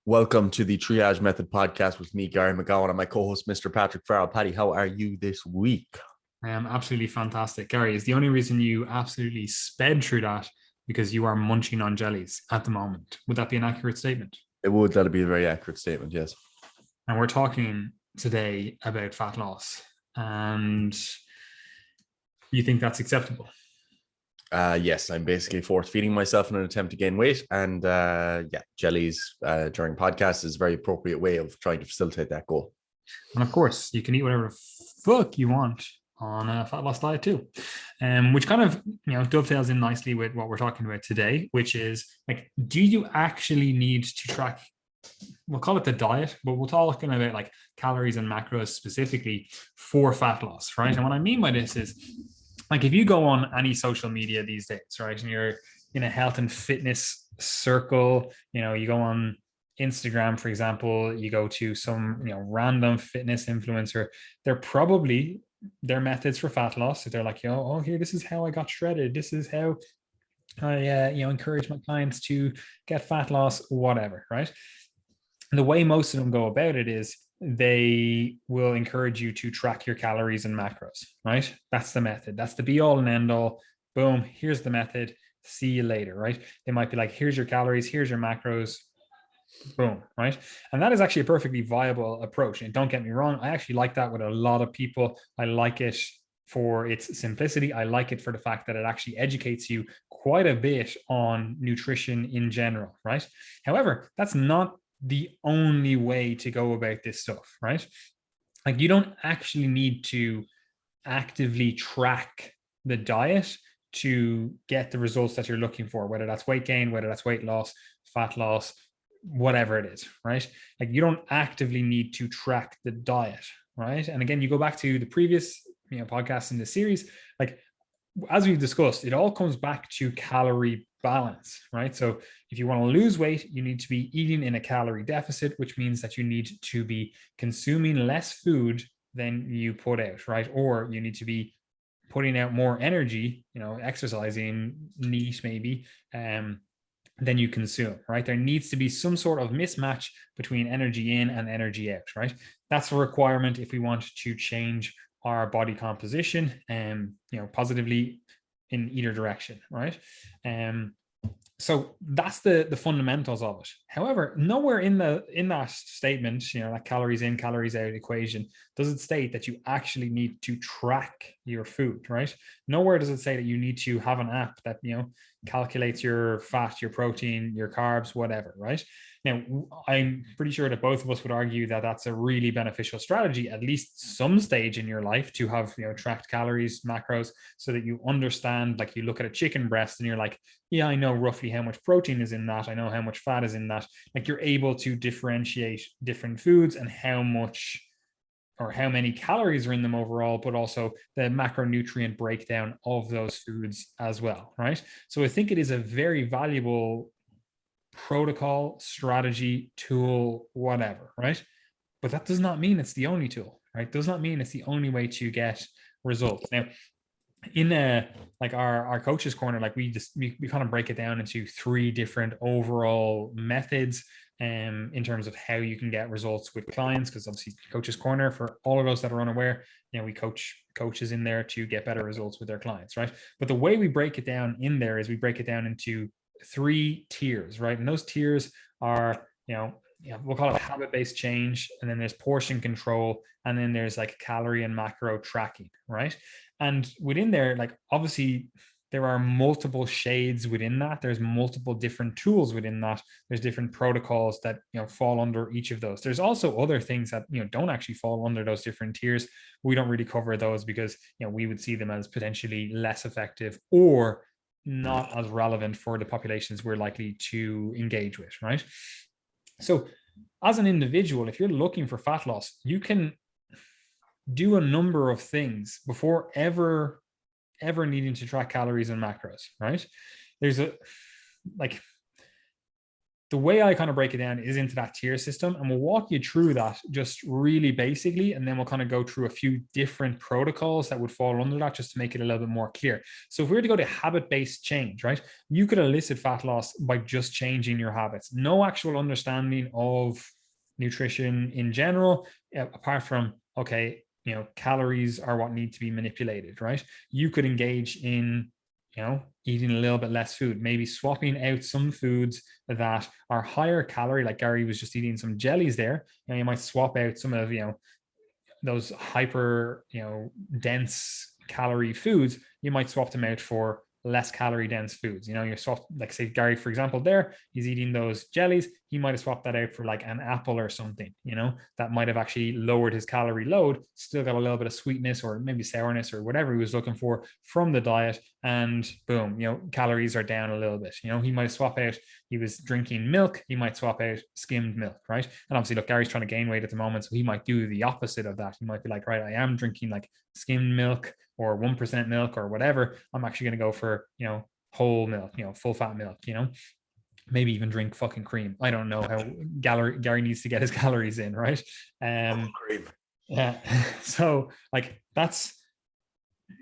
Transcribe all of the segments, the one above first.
Welcome to the Triage Method podcast with me, Gary McGowan, and my co-host, Mr. Patrick Farrell. Paddy, how are you this week? I am absolutely fantastic. Gary, is the only reason you absolutely sped through that because you are munching on jellies at the moment. Would that be an accurate statement? That'd be a very accurate statement, yes. And we're talking today about fat loss. And you think that's acceptable? Yes, I'm basically force feeding myself in an attempt to gain weight. And jellies during podcasts is a very appropriate way of trying to facilitate that goal. And of course, you can eat whatever the fuck you want on a fat loss diet too, which kind of dovetails in nicely with what we're talking about today, which is like, do you actually need to track? We'll call it the diet, but we're talking about like calories and macros specifically for fat loss, right? And what I mean by this is, like, if you go on any social media these days, right, and you're in a health and fitness circle, you go on Instagram, for example, you go to some random fitness influencer, they're probably their methods for fat loss. So they're like, oh, here, this is how I got shredded. This is how I encourage my clients to get fat loss, whatever, right? And the way most of them go about it is they will encourage you to track your calories and macros, right? That's the method. That's the be all and end all. Boom, here's the method. See you later, right? They might be like, here's your calories, here's your macros. Boom, right? And that is actually a perfectly viable approach. And don't get me wrong, I actually like that with a lot of people. I like it for its simplicity. I like it for the fact that it actually educates you quite a bit on nutrition in general, right? However, that's not the only way to go about this stuff, right? Like, you don't actually need to actively track the diet to get the results that you're looking for, whether that's weight gain, whether that's weight loss, fat loss, whatever it is, right? Like, you don't actively need to track the diet, right? And again, you go back to the previous podcasts in the series, like, as we've discussed, it all comes back to calorie balance, right? So if you want to lose weight, you need to be eating in a calorie deficit, which means that you need to be consuming less food than you put out, right? Or you need to be putting out more energy, exercising, neat maybe, than you consume, right? There needs to be some sort of mismatch between energy in and energy out, right? That's a requirement if we want to change our body composition and positively in either direction, right? So that's the fundamentals of it. However, nowhere in that statement, that calories in, calories out equation, does it state that you actually need to track your food, right? Nowhere does it say that you need to have an app that calculates your fat, your protein, your carbs, whatever, right? Now, I'm pretty sure that both of us would argue that that's a really beneficial strategy, at least some stage in your life, to have tracked calories, macros, so that you understand. Like, you look at a chicken breast and you're like, yeah, I know roughly how much protein is in that. I know how much fat is in that. Like, you're able to differentiate different foods and how much or how many calories are in them overall, but also the macronutrient breakdown of those foods as well, right? So I think it is a very valuable protocol, strategy, tool, whatever, right? But that does not mean it's the only tool, right? Does not mean it's the only way to get results. Now, in like our coaches corner, like, we kind of break it down into three different overall methods in terms of how you can get results with clients, because obviously coaches corner, for all of those that are unaware, we coach coaches in there to get better results with their clients, right? But the way we break it down in there is we break it down into three tiers, right? And those tiers are we'll call it habit-based change, and then there's portion control, and then there's like calorie and macro tracking, right? And within there, like, obviously there are multiple shades within that. There's multiple different tools within that. There's different protocols that fall under each of those. There's also other things that don't actually fall under those different tiers. We don't really cover those because we would see them as potentially less effective or not as relevant for the populations we're likely to engage with, right? So as an individual, if you're looking for fat loss, you can do a number of things before ever needing to track calories and macros, right? There's the way I kind of break it down is into that tier system, and we'll walk you through that just really basically, and then we'll kind of go through a few different protocols that would fall under that just to make it a little bit more clear. So if we were to go to habit-based change, right, you could elicit fat loss by just changing your habits. No actual understanding of nutrition in general, apart from, okay, calories are what need to be manipulated, right? You could engage in eating a little bit less food, maybe swapping out some foods that are higher calorie, like Gary was just eating some jellies there. You might swap out some of, those hyper, dense calorie foods. You might swap them out for less calorie dense foods. You're swap, like say Gary, for example, there, he's eating those jellies. He might have swapped that out for like an apple or something, that might have actually lowered his calorie load, still got a little bit of sweetness or maybe sourness or whatever he was looking for from the diet. And boom, calories are down a little bit. He might swap out, he was drinking milk, he might swap out skimmed milk, right? And obviously, look, Gary's trying to gain weight at the moment, so he might do the opposite of that. He might be like, right, I am drinking like skimmed milk or 1% milk or whatever. I'm actually going to go for, whole milk, full fat milk, maybe even drink fucking cream. I don't know how Gary needs to get his calories in, right? Cream. Yeah. So like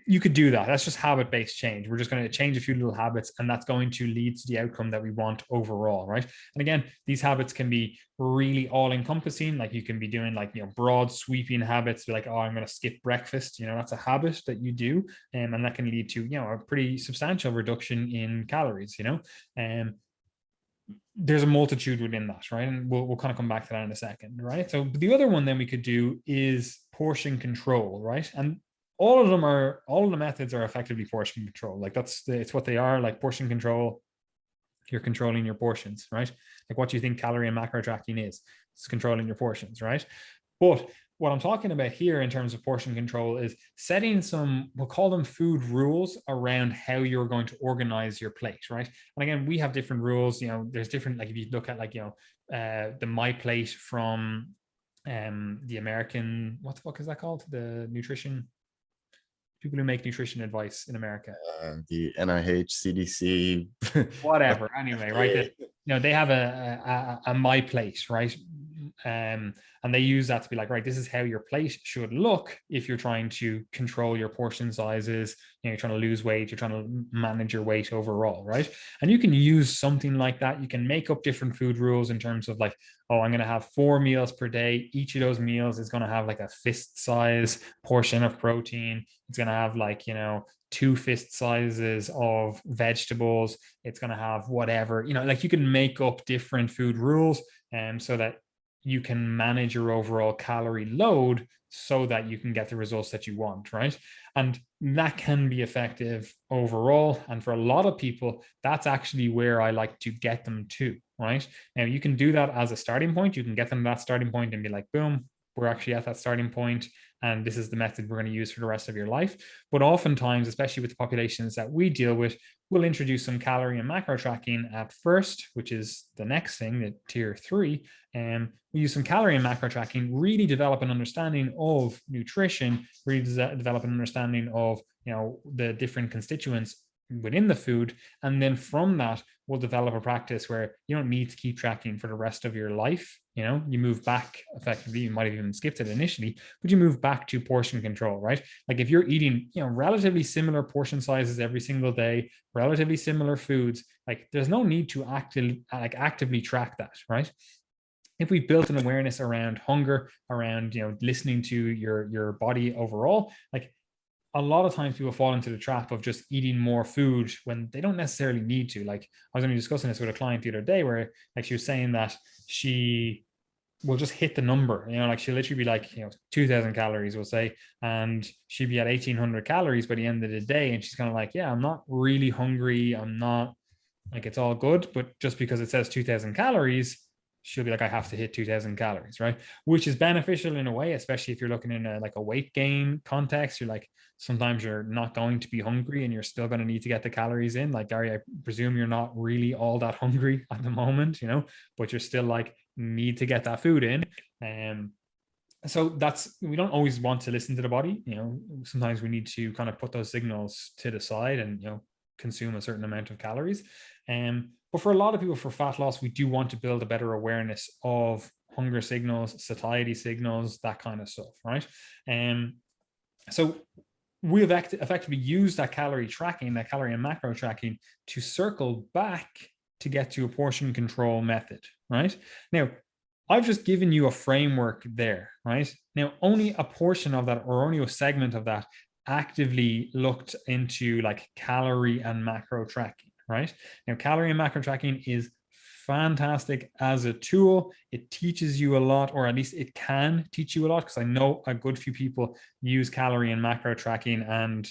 you could do that. That's just habit-based change. We're just going to change a few little habits, and that's going to lead to the outcome that we want overall, right? And again, these habits can be really all-encompassing. Like you can be doing like, broad sweeping habits, like, oh, I'm going to skip breakfast. That's a habit that you do, and that can lead to, a pretty substantial reduction in calories, there's a multitude within that, right? And we'll kind of come back to that in a second, right? So the other one then we could do is portion control, right? And all of the methods are effectively portion control. Like it's what they are. Like portion control, you're controlling your portions, right? Like what do you think calorie and macro tracking is? It's controlling your portions, right? But what I'm talking about here in terms of portion control is setting some, we'll call them food rules around how you're going to organize your plate, right? And again, we have different rules. There's different, like if you look at like, the My Plate from the American, what the fuck is that called? The nutrition, people who make nutrition advice in America. The NIH, CDC. Whatever. Anyway, right? They have a My Plate, right? And they use that to be like, right, this is how your plate should look if you're trying to control your portion sizes, you're trying to lose weight, you're trying to manage your weight overall, right? And you can use something like that. You can make up different food rules in terms of like, oh, I'm going to have 4 meals per day. Each of those meals is going to have like a fist size portion of protein. It's going to have like, 2 fist sizes of vegetables. It's going to have whatever, like you can make up different food rules so that you can manage your overall calorie load so that you can get the results that you want, right? And that can be effective overall. And for a lot of people, that's actually where I like to get them to, right? Now, you can do that as a starting point. You can get them to that starting point and be like, boom, we're actually at that starting point, and this is the method we're going to use for the rest of your life. But oftentimes, especially with the populations that we deal with, we'll introduce some calorie and macro tracking at first, which is the next thing, the tier 3. And we use some calorie and macro tracking, really develop an understanding of nutrition, really develop an understanding of the different constituents within the food. And then from that, we'll develop a practice where you don't need to keep tracking for the rest of your life. You move back effectively. You might have even skipped it initially, but you move back to portion control, right? Like if you're eating, relatively similar portion sizes every single day, relatively similar foods, like there's no need to actively track that, right? If we've built an awareness around hunger, around, listening to your body overall, like a lot of times people fall into the trap of just eating more food when they don't necessarily need to. Like I was only discussing this with a client the other day where like she was saying that she will just hit the number, like she'll literally be like, 2000 calories, we'll say, and she'd be at 1800 calories by the end of the day. And she's kind of like, yeah, I'm not really hungry. I'm not like, it's all good. But just because it says 2000 calories, she'll be like, I have to hit 2000 calories, right? Which is beneficial in a way, especially if you're looking in a weight gain context. You're like, sometimes you're not going to be hungry and you're still going to need to get the calories in. Like Gary, I presume you're not really all that hungry at the moment, but you're still like, need to get that food in. So we don't always want to listen to the body. Sometimes we need to kind of put those signals to the side and, consume a certain amount of calories. But for a lot of people, for fat loss, we do want to build a better awareness of hunger signals, satiety signals, that kind of stuff, right? So we've effectively used that calorie tracking, that calorie and macro tracking, to circle back to get to a portion control method, right? Now, I've just given you a framework there, right? Now, only a portion of that, or only a segment of that, actively looked into like calorie and macro tracking, right? Now, calorie and macro tracking is fantastic as a tool. It teaches you a lot, or at least it can teach you a lot, because I know a good few people use calorie and macro tracking and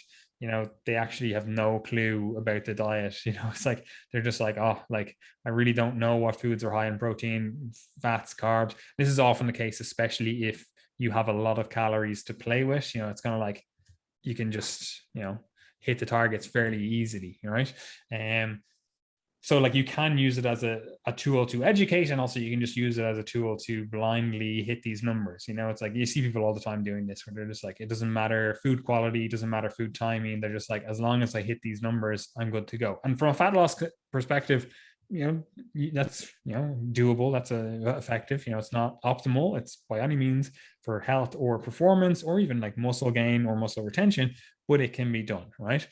they actually have no clue about the diet. It's like they're just like, oh, like I really don't know what foods are high in protein, fats, carbs. This is often the case, especially if you have a lot of calories to play with. It's kind of like you can just hit the targets fairly easily, right? So like you can use it as a tool to educate, and also you can just use it as a tool to blindly hit these numbers. It's like you see people all the time doing this, where they're just like, it doesn't matter food quality, it doesn't matter food timing. They're just like, as long as I hit these numbers, I'm good to go. And from a fat loss perspective, that's doable, that's effective. It's not optimal, it's by any means for health or performance or even like muscle gain or muscle retention, but it can be done, right?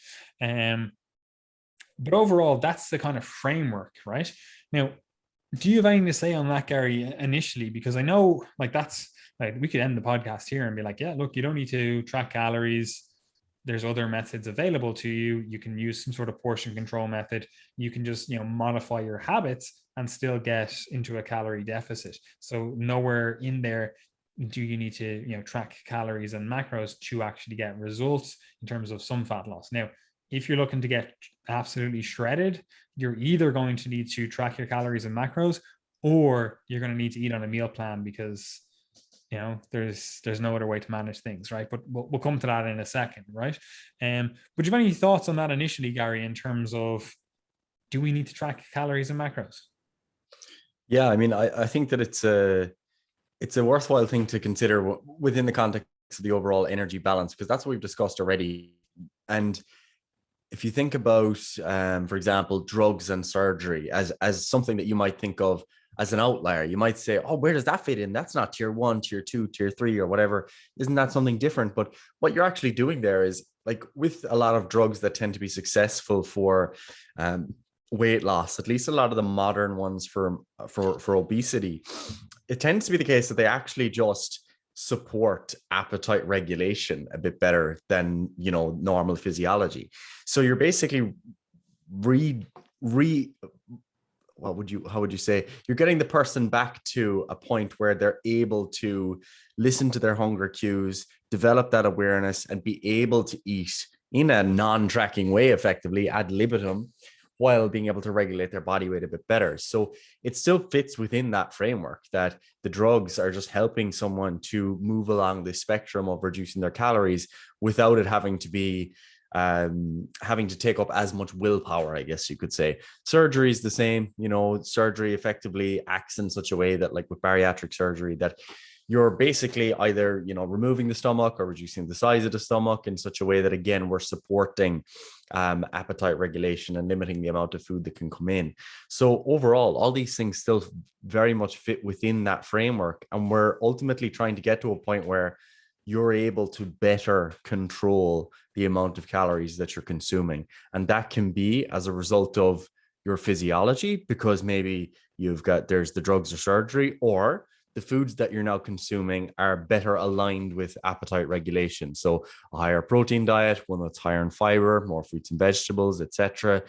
But overall, that's the kind of framework, right? Now, do you have anything to say on that, Gary, initially? Because I know like that's like we could end the podcast here and be like, yeah, look, you don't need to track calories. There's other methods available to you. You can use some sort of portion control method. You can just, modify your habits and still get into a calorie deficit. So nowhere in there do you need to, track calories and macros to actually get results in terms of some fat loss. Now, if you're looking to get absolutely shredded, you're either going to need to track your calories and macros, or you're going to need to eat on a meal plan, because there's no other way to manage things, right? But we'll come to that in a second, right? But do you have any thoughts on that initially, Gary, in terms of, do we need to track calories and macros? Yeah, I mean, I think that it's a worthwhile thing to consider within the context of the overall energy balance, because that's what we've discussed already. And if you think about, for example, drugs and surgery as something that you might think of as an outlier, you might say, oh, where does that fit in? That's not tier 1, tier 2, tier 3, or whatever. Isn't that something different? But what you're actually doing there is, like with a lot of drugs that tend to be successful for weight loss, at least a lot of the modern ones for obesity, it tends to be the case that they actually just support appetite regulation a bit better than normal physiology. So you're basically how would you say, you're getting the person back to a point where they're able to listen to their hunger cues, develop that awareness, and be able to eat in a non-tracking way, effectively ad libitum, while being able to regulate their body weight a bit better. So it still fits within that framework that the drugs are just helping someone to move along the spectrum of reducing their calories without it having to be having to take up as much willpower, I guess you could say. Surgery is the same. Surgery effectively acts in such a way that, like with bariatric surgery, that you're basically either, removing the stomach or reducing the size of the stomach in such a way that, again, we're supporting appetite regulation and limiting the amount of food that can come in. So overall, all these things still very much fit within that framework. And we're ultimately trying to get to a point where you're able to better control the amount of calories that you're consuming. And that can be as a result of your physiology, because maybe there's the drugs or surgery, or the foods that you're now consuming are better aligned with appetite regulation. So a higher protein diet, one that's higher in fiber, more fruits and vegetables, etc.,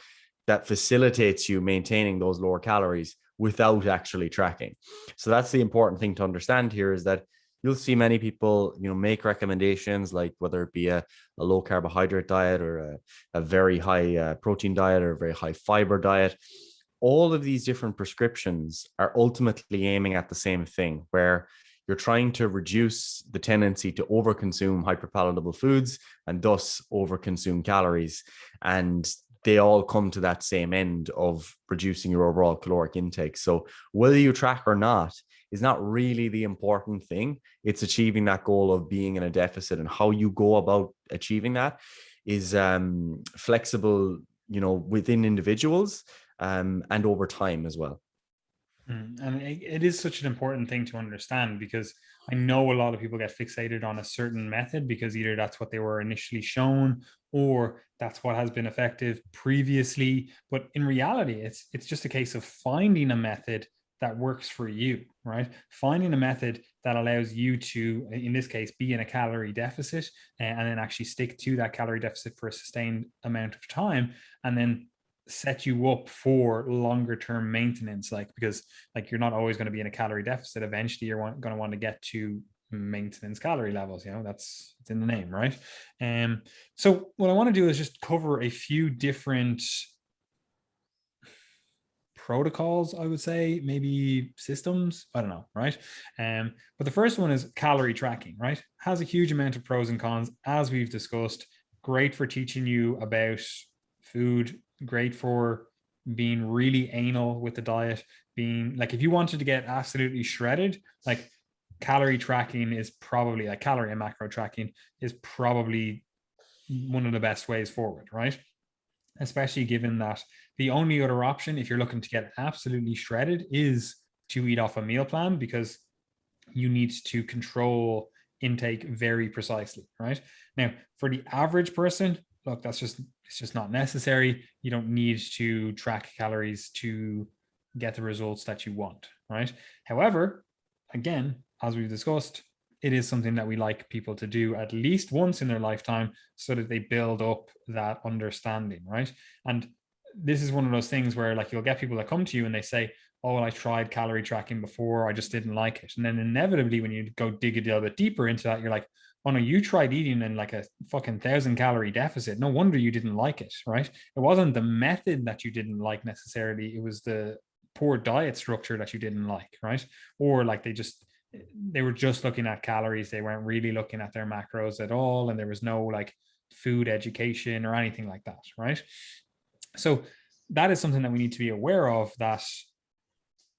that facilitates you maintaining those lower calories without actually tracking. So that's the important thing to understand here, is that you'll see many people, make recommendations, like whether it be a low carbohydrate diet or a very high protein diet or a very high fiber diet. All of these different prescriptions are ultimately aiming at the same thing, where you're trying to reduce the tendency to overconsume hyperpalatable foods and thus overconsume calories. And they all come to that same end of reducing your overall caloric intake. So whether you track or not is not really the important thing. It's achieving that goal of being in a deficit, and how you go about achieving that is flexible within individuals, and over time as well. And it is such an important thing to understand, because I know a lot of people get fixated on a certain method because either that's what they were initially shown or that's what has been effective previously. But in reality, it's just a case of finding a method that works for you, right? Finding a method that allows you to, in this case, be in a calorie deficit, and then actually stick to that calorie deficit for a sustained amount of time, and then set you up for longer term maintenance, because you're not always going to be in a calorie deficit. Eventually you're going to want to get to maintenance calorie levels. That's, it's in the name, right? So what I want to do is just cover a few different protocols, I would say, maybe systems, I don't know, right? But the first one is calorie tracking, right? Has a huge amount of pros and cons, as we've discussed. Great for teaching you about food, great for being really anal with the diet, being if you wanted to get absolutely shredded, calorie tracking is probably, calorie and macro tracking is probably one of the best ways forward, right? Especially given that the only other option, if you're looking to get absolutely shredded, is to eat off a meal plan, because you need to control intake very precisely, right? Now, for the average person, look, it's just not necessary. You don't need to track calories to get the results that you want, right? However, again, as we've discussed, it is something that we like people to do at least once in their lifetime, so that they build up that understanding, right? And this is one of those things where you'll get people that come to you and they say, oh, well, I tried calorie tracking before, I just didn't like it. And then inevitably, when you go dig a little bit deeper into that, you're like, oh no, you tried eating in a fucking 1,000-calorie deficit. No wonder you didn't like it, right? It wasn't the method that you didn't like necessarily. It was the poor diet structure that you didn't like, right? Or they were just looking at calories. They weren't really looking at their macros at all. And there was no food education or anything like that, right? So that is something that we need to be aware of, that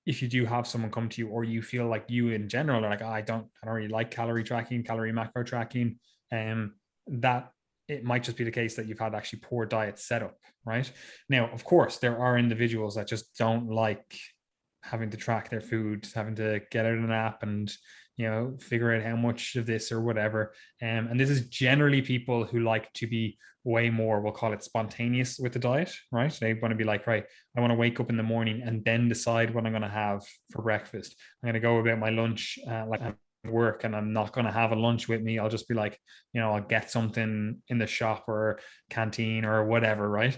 if you do have someone come to you, or you feel like you in general are I don't really like calorie tracking, calorie macro tracking, that it might just be the case that you've had actually poor diet setup, right? Now, of course, there are individuals that just don't like having to track their food, having to get out an app and figure out how much of this or whatever. And this is generally people who like to be way more, we'll call it, spontaneous with the diet, right? They want to be right, I want to wake up in the morning and then decide what I'm going to have for breakfast. I'm going to go about my lunch work, and I'm not going to have a lunch with me. I'll just be I'll get something in the shop or canteen or whatever, right?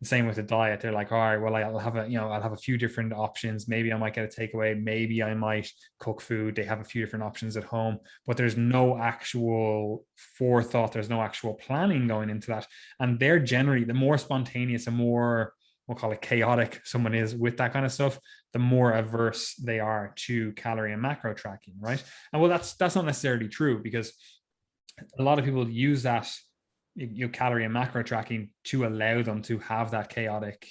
Same with the diet. They're all right, well, I'll have a few different options. Maybe I might get a takeaway. Maybe I might cook food. They have a few different options at home, but there's no actual forethought. There's no actual planning going into that. And they're generally, the more spontaneous and more, we'll call it, chaotic someone is with that kind of stuff, the more averse they are to calorie and macro tracking, right? And well, that's not necessarily true, because a lot of people use that calorie and macro tracking to allow them to have that chaotic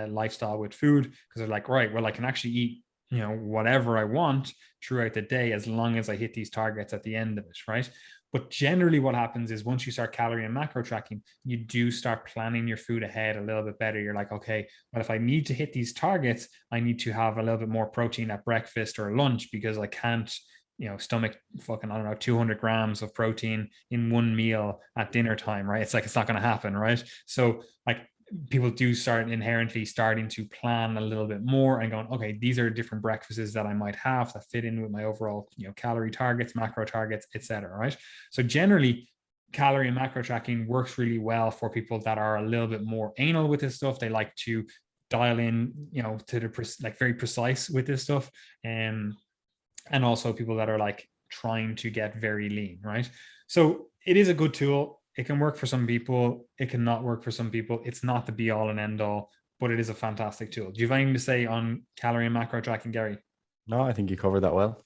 lifestyle with food, because they're right, well, I can actually eat whatever I want throughout the day as long as I hit these targets at the end of it, right? But generally what happens is, once you start calorie and macro tracking, you do start planning your food ahead a little bit better. You're okay, well, if I need to hit these targets, I need to have a little bit more protein at breakfast or lunch, because I can't stomach fucking, 200 grams of protein in one meal at dinner time, right? It's it's not going to happen, right? So people do start inherently starting to plan a little bit more and going, okay, these are different breakfasts that I might have that fit in with my overall, calorie targets, macro targets, etc. Right? So generally, calorie and macro tracking works really well for people that are a little bit more anal with this stuff. They like to dial in, to the very precise with this stuff, and also people that are trying to get very lean, right? So it is a good tool. It can work for some people. It cannot work for some people. It's not the be all and end all, but it is a fantastic tool. Do you have anything to say on calorie and macro tracking, Gary? No, I think you covered that well.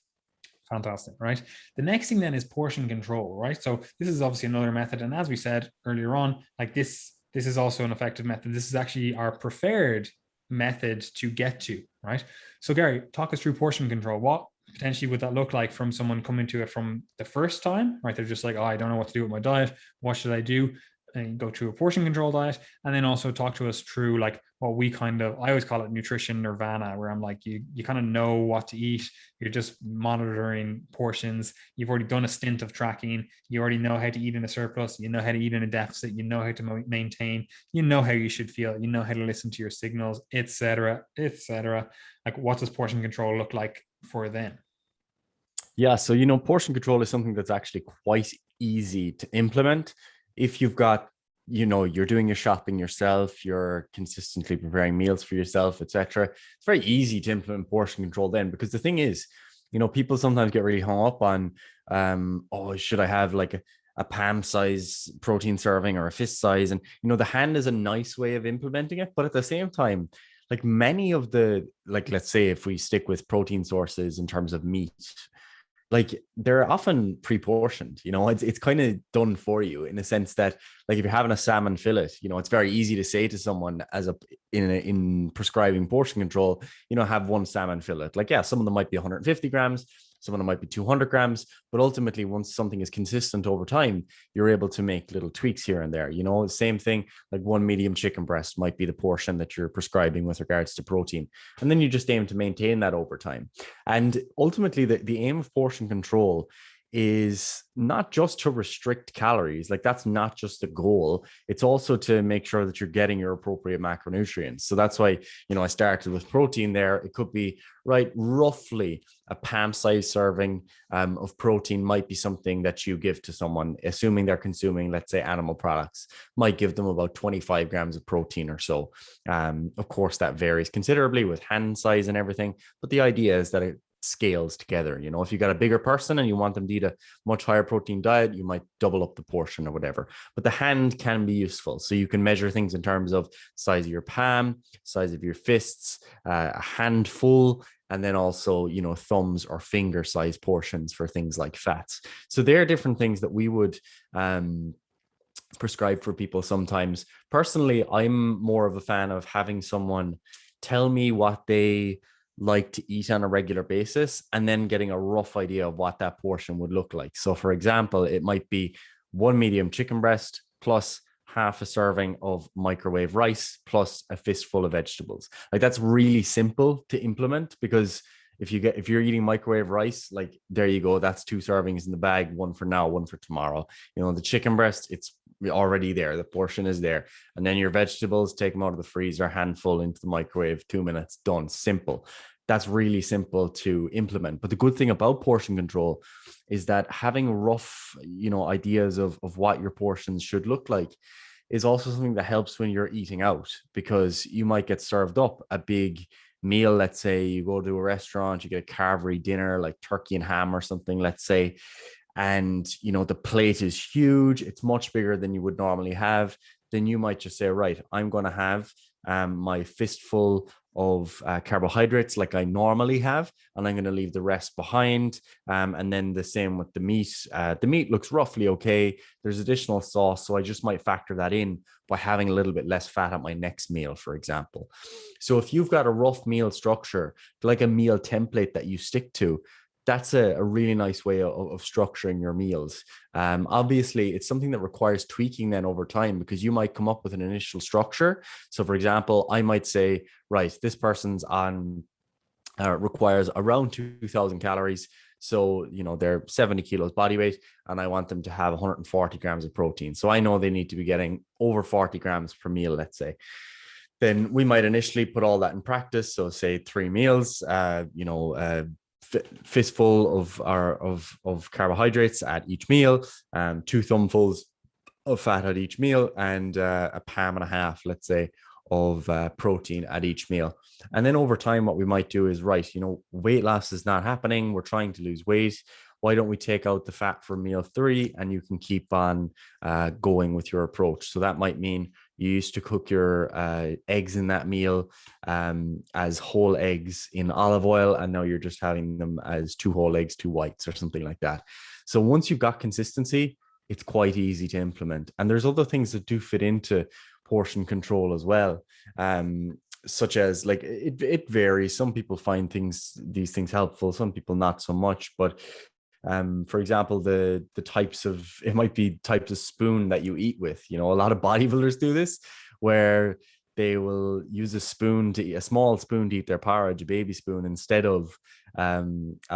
Fantastic, right? The next thing then is portion control, right? So this is obviously another method. And as we said earlier on, this is also an effective method. This is actually our preferred method to get to, right? So Gary, talk us through portion control. What potentially would that look like from someone coming to it from the first time, right? They're just oh, I don't know what to do with my diet. What should I do? go through a portion control diet, and then also talk to us through like what we kind of, I always call it nutrition nirvana, where I'm like, you kind of know what to eat, you're just monitoring portions, you've already done a stint of tracking, you already know how to eat in a surplus, you know how to eat in a deficit, you know how to maintain, you know how you should feel, you know how to listen to your signals, etc., etc. Like, what does portion control look like for them? Yeah, so portion control is something that's actually quite easy to implement if you've got, you're doing your shopping yourself, you're consistently preparing meals for yourself, etc. It's very easy to implement portion control then, because the thing is, people sometimes get really hung up on, oh, should I have like a palm size protein serving or a fist size? And the hand is a nice way of implementing it, but at the same time, like many of the, like, let's say if we stick with protein sources in terms of meat, like they're often pre-portioned. It's kind of done for you in the sense that, like, if you're having a salmon fillet, it's very easy to say to someone in prescribing portion control, have one salmon fillet. Like, yeah, some of them might be 150 grams, some of them might be 200 grams, but ultimately, once something is consistent over time, you're able to make little tweaks here and there. Same thing, like one medium chicken breast might be the portion that you're prescribing with regards to protein, and then you just aim to maintain that over time. And ultimately, the aim of portion control is not just to restrict calories. Like, that's not just the goal. It's also to make sure that you're getting your appropriate macronutrients. So that's why, I started with protein there. It could be, right, roughly a palm size serving of protein might be something that you give to someone, assuming they're consuming, let's say, animal products, might give them about 25 grams of protein or so. Of course, that varies considerably with hand size and everything, but the idea is that it scales together. If you got a bigger person and you want them to eat a much higher protein diet, you might double up the portion or whatever. But the hand can be useful. So you can measure things in terms of size of your palm, size of your fists, a handful, and then also, thumbs or finger size portions for things like fats. So there are different things that we would prescribe for people sometimes. Personally, I'm more of a fan of having someone tell me what they like to eat on a regular basis, and then getting a rough idea of what that portion would look like. So for example, it might be one medium chicken breast plus half a serving of microwave rice plus a fistful of vegetables. Like, that's really simple to implement, because if you're eating microwave rice, like, there you go, that's 2 servings in the bag, one for now, one for tomorrow. The chicken breast, it's already there, the portion is there, and then your vegetables, take them out of the freezer, handful into the microwave, 2 minutes, done. Simple. That's really simple to implement. But the good thing about portion control is that having rough ideas of what your portions should look like is also something that helps when you're eating out, because you might get served up a big meal. Let's say you go to a restaurant, you get a carvery dinner like turkey and ham or something, let's say, and the plate is huge, it's much bigger than you would normally have. Then you might just say, right, I'm going to have my fistful of carbohydrates like I normally have, and I'm going to leave the rest behind. And then the same with the meat. The meat looks roughly okay. There's additional sauce, so I just might factor that in by having a little bit less fat at my next meal, for example. So if you've got a rough meal structure, like a meal template that you stick to, that's a really nice way of structuring your meals. Obviously, it's something that requires tweaking then over time, because you might come up with an initial structure. So, for example, I might say, right, this person's on requires around 2,000 calories. So, they're 70 kilos body weight, and I want them to have 140 grams of protein. So I know they need to be getting over 40 grams per meal, let's say. Then we might initially put all that in practice. So say 3 meals, fistful of carbohydrates at each meal, 2 thumbfuls of fat at each meal, and a palm and a half, let's say, of protein at each meal. And then over time, what we might do is, right, weight loss is not happening, we're trying to lose weight. Why don't we take out the fat for meal 3, and you can keep on going with your approach? So that might mean you used to cook your eggs in that meal as whole eggs in olive oil, and now you're just having them as 2 whole eggs, 2 whites, or something like that. So once you've got consistency, it's quite easy to implement. And there's other things that do fit into portion control as well. Such as, like, it varies. Some people find these things helpful, some people not so much. But For example, the types of, it might be types of spoon that you eat with. You know, a lot of bodybuilders do this, where they will use a spoon to eat, a small spoon to eat their porridge, a baby spoon, instead of a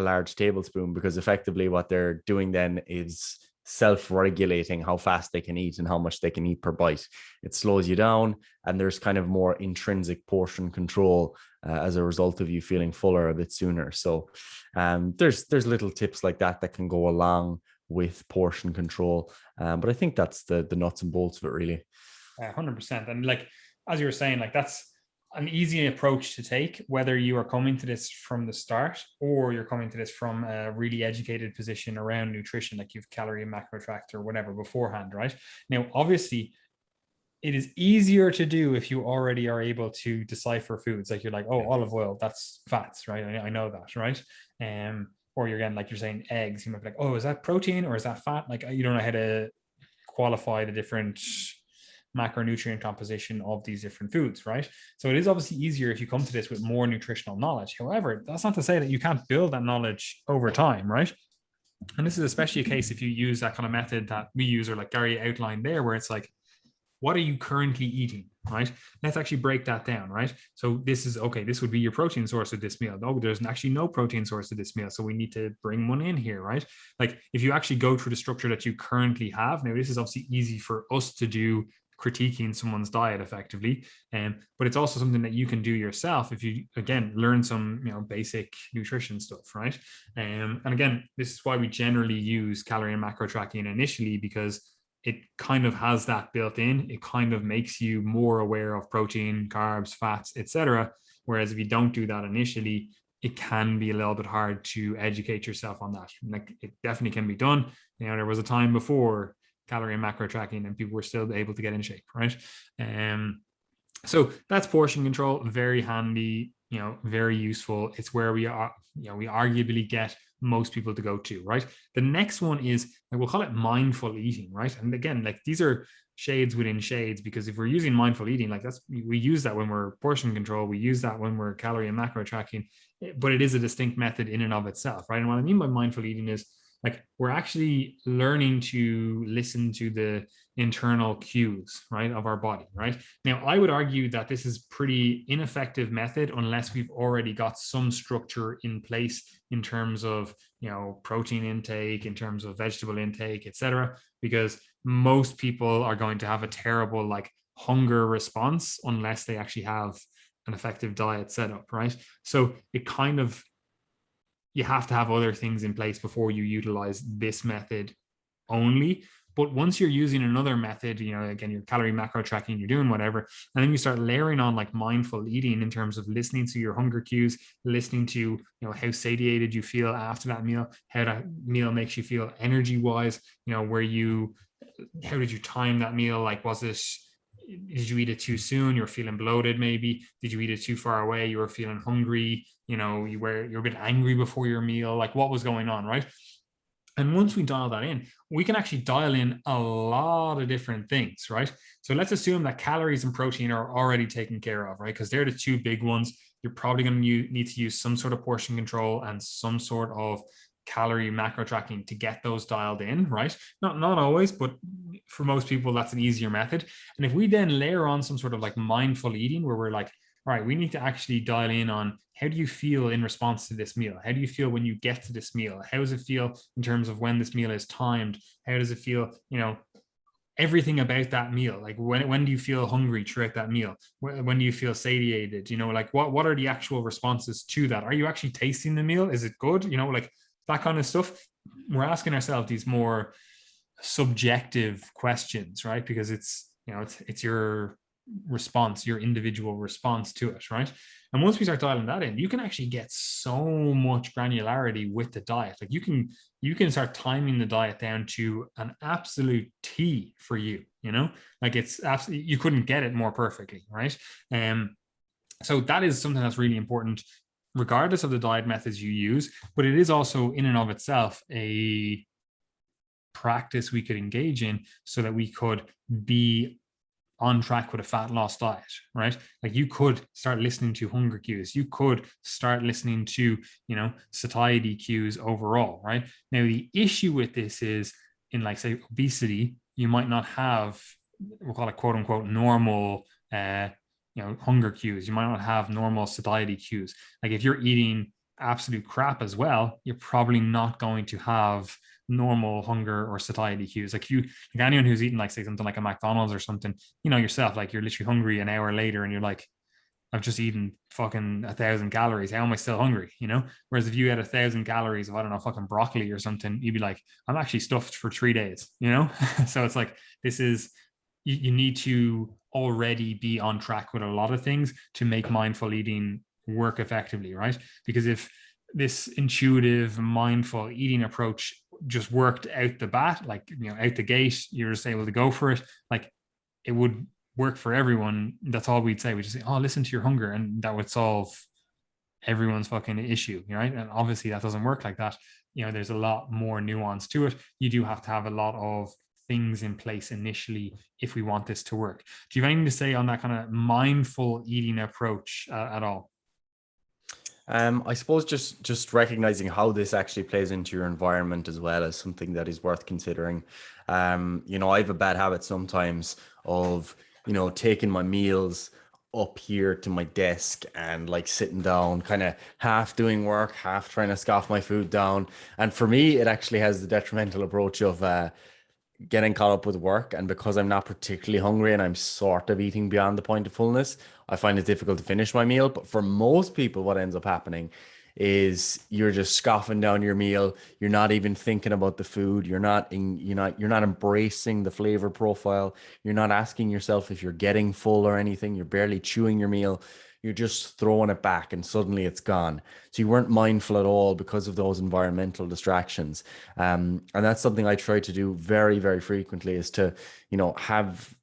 large tablespoon, because effectively what they're doing then is self-regulating how fast they can eat and how much they can eat per bite. It slows you down, and there's kind of more intrinsic portion control as a result of you feeling fuller a bit sooner. So there's little tips like that that can go along with portion control. But I think that's the nuts and bolts of it, really. 100%. And like, as you were saying, like that's an easy approach to take, whether you are coming to this from the start or you're coming to this from a really educated position around nutrition, like you've calorie and macro tracked or whatever beforehand, right? Now, obviously, it is easier to do if you already are able to decipher foods. Like you're like, oh, olive oil, that's fats, right? I know that, right? Or you're again, like you're saying, eggs. You might be like, oh, is that protein or is that fat? Like you don't know how to qualify the different macronutrient composition of these different foods, right? So it is obviously easier if you come to this with more nutritional knowledge. However, that's not to say that you can't build that knowledge over time, right? And this is especially a case if you use that kind of method that we use, or like Gary outlined there, where it's like, what are you currently eating, right? Let's actually break that down, right? So this is, okay, this would be your protein source of this meal. No, there's actually no protein source of this meal. So we need to bring one in here, right? Like if you actually go through the structure that you currently have, now this is obviously easy for us to do, critiquing someone's diet effectively, but it's also something that you can do yourself if you again learn some basic nutrition stuff, right? And again, this is why we generally use calorie and macro tracking initially, because it kind of has that built in. It kind of makes you more aware of protein, carbs, fats, etc. Whereas if you don't do that initially, it can be a little bit hard to educate yourself on that. Like it definitely can be done. There was a time before calorie and macro tracking and people were still able to get in shape, right? So that's portion control, very handy, very useful. It's where we are, we arguably get most people to go to, right? The next one is, we'll call it mindful eating, right? And again, like these are shades within shades, because if we're using mindful eating, like we use that when we're portion control, we use that when we're calorie and macro tracking, but it is a distinct method in and of itself, right? And what I mean by mindful eating is like we're actually learning to listen to the internal cues, right, of our body, right? Now, I would argue that this is pretty ineffective method unless we've already got some structure in place in terms of, protein intake, in terms of vegetable intake, etc. Because most people are going to have a terrible like hunger response unless they actually have an effective diet set up, right? So it kind of, you have to have other things in place before you utilize this method only. But once you're using another method, again, your calorie macro tracking, you're doing whatever, and then you start layering on like mindful eating in terms of listening to your hunger cues, listening to, how satiated you feel after that meal, how that meal makes you feel energy wise, how did you time that meal? Like, did you eat it too soon? You're feeling bloated, maybe. Did you eat it too far away? You were feeling hungry. You're a bit angry before your meal. Like, what was going on, right? And once we dial that in, we can actually dial in a lot of different things, right? So let's assume that calories and protein are already taken care of, right? Because they're the two big ones. You're probably going to need to use some sort of portion control and some sort of calorie macro tracking to get those dialed in, right? Not always, but for most people, that's an easier method. And if we then layer on some sort of like mindful eating where we're like, all right, we need to actually dial in on how do you feel in response to this meal? How do you feel when you get to this meal? How does it feel in terms of when this meal is timed? How does it feel, everything about that meal? Like when do you feel hungry throughout that meal? When do you feel satiated? Like what are the actual responses to that? Are you actually tasting the meal? Is it good? Like that kind of stuff. We're asking ourselves these more subjective questions, right? Because it's your response, your individual response to it, right? And once we start dialing that in, you can actually get so much granularity with the diet. Like you can start timing the diet down to an absolute T for you, like it's absolutely, you couldn't get it more perfectly, right? So that is something that's really important regardless of the diet methods you use, but it is also in and of itself a practice we could engage in so that we could be on track with a fat loss diet, right? Like you could start listening to hunger cues. You could start listening to, satiety cues overall, right? Now, the issue with this is in like, say, obesity, you might not have, we'll call it quote unquote normal, hunger cues. You might not have normal satiety cues. Like if you're eating absolute crap as well, you're probably not going to have normal hunger or satiety cues. Like anyone who's eating like say something like a McDonald's or something, yourself, like you're literally hungry an hour later and you're like, I've just eaten fucking 1,000 calories. How am I still hungry? Whereas if you had 1,000 calories of, I don't know, fucking broccoli or something, you'd be like, I'm actually stuffed for 3 days, So it's like, this is, you need to already be on track with a lot of things to make mindful eating work effectively, right? Because if this intuitive, mindful eating approach just worked out the bat, like, out the gate, you're just able to go for it, like it would work for everyone. That's all we'd say. We just say, oh, listen to your hunger, and that would solve everyone's fucking issue, right? And obviously that doesn't work like that. There's a lot more nuance to it. You do have to have a lot of things in place initially if we want this to work. Do you have anything to say on that kind of mindful eating approach at all? I suppose just recognizing how this actually plays into your environment as well as something that is worth considering. I have a bad habit sometimes of, taking my meals up here to my desk and like sitting down, kind of half doing work, half trying to scoff my food down. And for me, it actually has the detrimental approach of getting caught up with work, and because I'm not particularly hungry and I'm sort of eating beyond the point of fullness, I find it difficult to finish my meal. But for most people, what ends up happening is you're just scoffing down your meal. You're not even thinking about the food. You're not embracing the flavor profile. You're not asking yourself if you're getting full or anything. You're barely chewing your meal. You're just throwing it back and suddenly it's gone. So you weren't mindful at all because of those environmental distractions. And that's something I try to do very, very frequently, is to, have